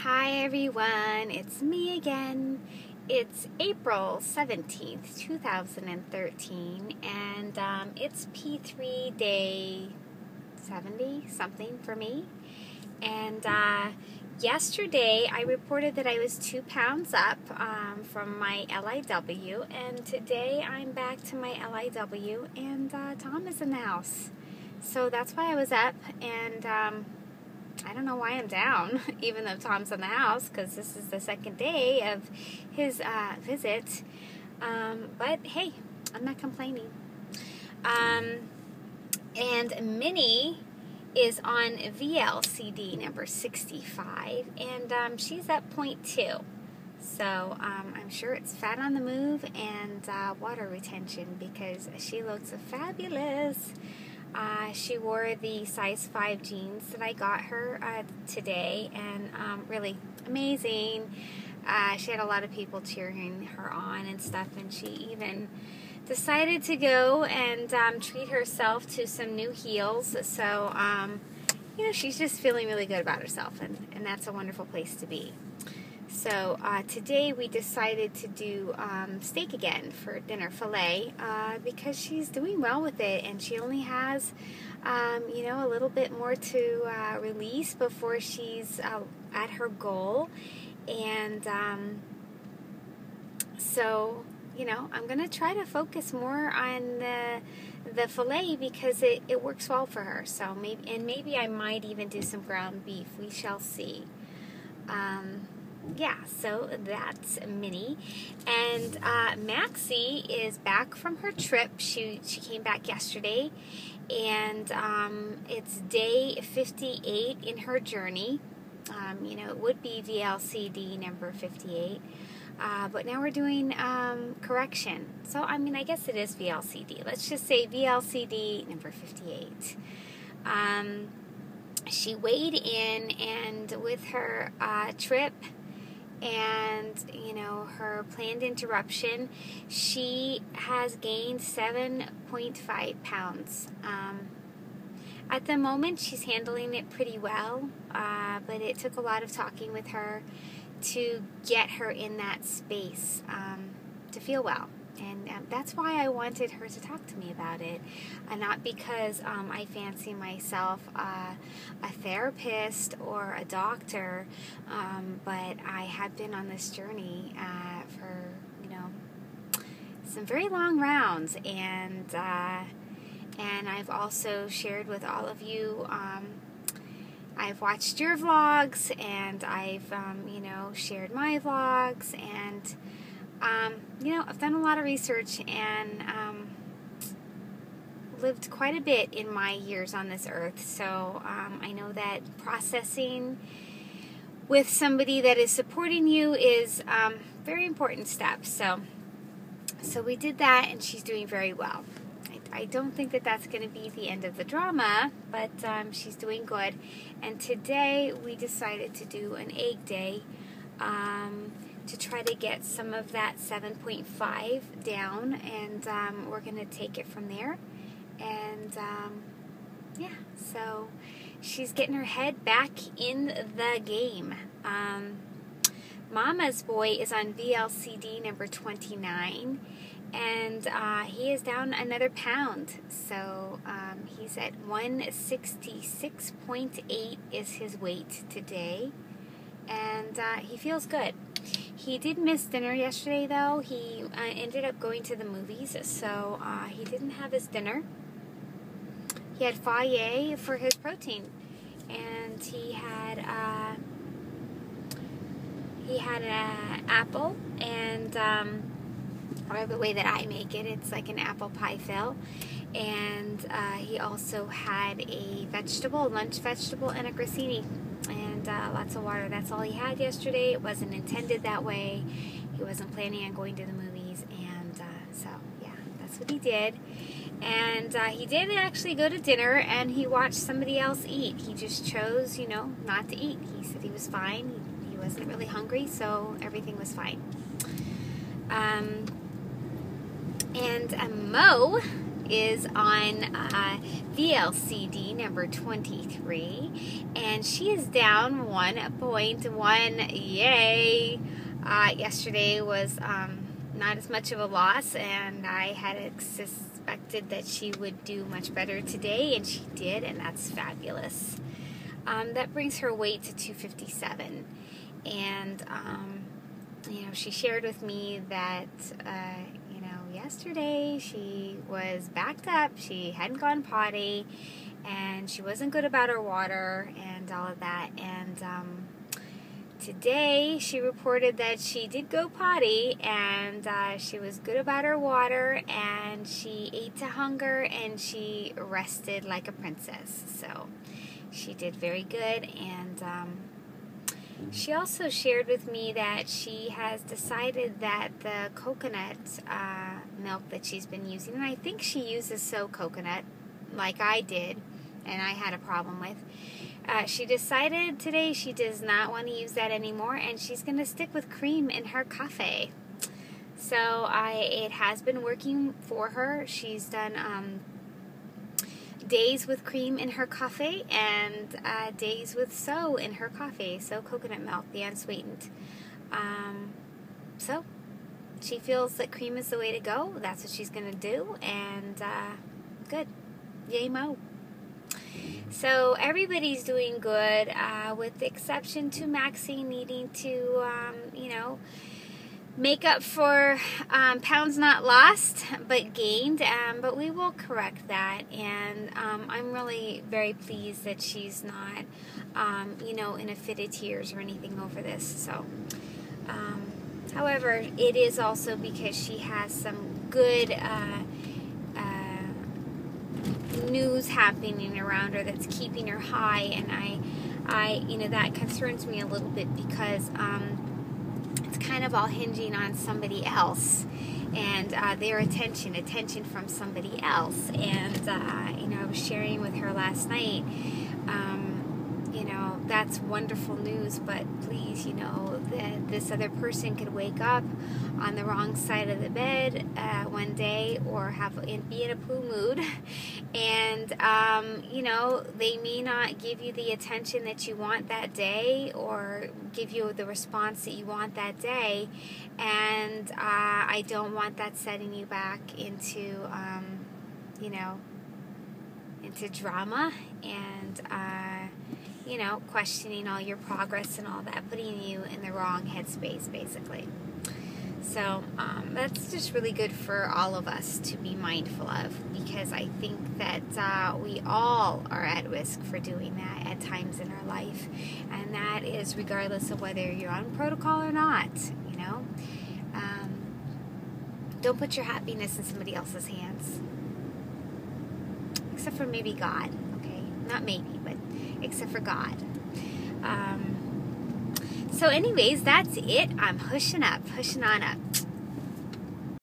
Hi everyone, it's me again. It's April 17th, 2013, and it's P3 day 70 something for me. And yesterday I reported that I was 2 pounds up from my LIW, and today I'm back to my LIW, and Tom is in the house. So that's why I was up, and I don't know why I'm down, even though Tom's in the house, because this is the second day of his visit. But hey, I'm not complaining. And Minnie is on VLCD number 65, and she's at 0.2. So I'm sure it's fat on the move and water retention, because she looks fabulous. She wore the size 5 jeans that I got her today, and really amazing. She had a lot of people cheering her on and stuff, and she even decided to go and treat herself to some new heels. So, she's just feeling really good about herself, and that's a wonderful place to be. So today we decided to do steak again for dinner, filet, because she's doing well with it, and she only has, a little bit more to release before she's at her goal. And so, I'm going to try to focus more on the filet, because it works well for her. So maybe I might even do some ground beef. We shall see. Yeah, so that's Minnie. And Maxi is back from her trip. She came back yesterday, and it's day 58 in her journey. It would be VLCD number 58, but now we're doing correction. So, I guess it is VLCD. Let's just say VLCD number 58. She weighed in, and with her trip and her planned interruption, she has gained 7.5 pounds. At the moment, she's handling it pretty well, but it took a lot of talking with her to get her in that space to feel well. And that's why I wanted her to talk to me about it, not because I fancy myself a therapist or a doctor, but I have been on this journey for some very long rounds, and I've also shared with all of you. I've watched your vlogs, and I've shared my vlogs, and I've done a lot of research, and lived quite a bit in my years on this earth. So I know that processing with somebody that is supporting you is a very important step. So we did that, and she's doing very well. I don't think that that's going to be the end of the drama, but she's doing good. And today we decided to do an egg day, to try to get some of that 7.5 down, and we're going to take it from there. And yeah, so she's getting her head back in the game. Mama's boy is on VLCD number 29, and he is down another pound. So he's at 166.8 is his weight today, and he feels good. He did miss dinner yesterday, though. He ended up going to the movies, so he didn't have his dinner. He had faye for his protein, and he had an apple, and or the way that I make it, it's like an apple pie fill. And he also had a lunch vegetable, and a grissini, and lots of water. That's all he had yesterday. It wasn't intended that way. He wasn't planning on going to the movies, and so yeah, that's what he did. And he did actually go to dinner, and he watched somebody else eat. He just chose, not to eat. He said he was fine. He wasn't really hungry, so everything was fine. And Mo is on VLCD number 23, and she is down 1.1. Yay! Yesterday was not as much of a loss, and I had suspected that she would do much better today, and she did, and that's fabulous. That brings her weight to 257, and she shared with me that yesterday she was backed up, she hadn't gone potty, and she wasn't good about her water and all of that, and today she reported that she did go potty, and she was good about her water, and she ate to hunger, and she rested like a princess. So she did very good, and she also shared with me that she has decided that the coconut milk that she's been using, and I think she uses soy coconut like I did, and I had a problem with. She decided today she does not want to use that anymore, and she's going to stick with cream in her coffee. So it has been working for her. She's done days with cream in her coffee and days with soy in her coffee, soy coconut milk, the unsweetened. So she feels that cream is the way to go. That's what she's going to do, and good. Yay mo. So everybody's doing good, with the exception to Maxi needing to, make up for pounds not lost but gained. But we will correct that, and I'm really very pleased that she's not, in a fit of tears or anything over this. So, however, it is also because she has some good news happening around her that's keeping her high, and I that concerns me a little bit because it's kind of all hinging on somebody else and their attention from somebody else. And I was sharing with her last night, that's wonderful news, but please, that this other person could wake up on the wrong side of the bed one day, or be in a poo mood, and they may not give you the attention that you want that day, or give you the response that you want that day, and I don't want that setting you back into into drama and questioning all your progress and all that, putting you in the wrong headspace, basically. So that's just really good for all of us to be mindful of, because I think that we all are at risk for doing that at times in our life, and that is regardless of whether you're on protocol or not. Don't put your happiness in somebody else's hands, except for maybe God. Okay, not maybe, but except for God. So anyways, that's it. I'm pushing on up.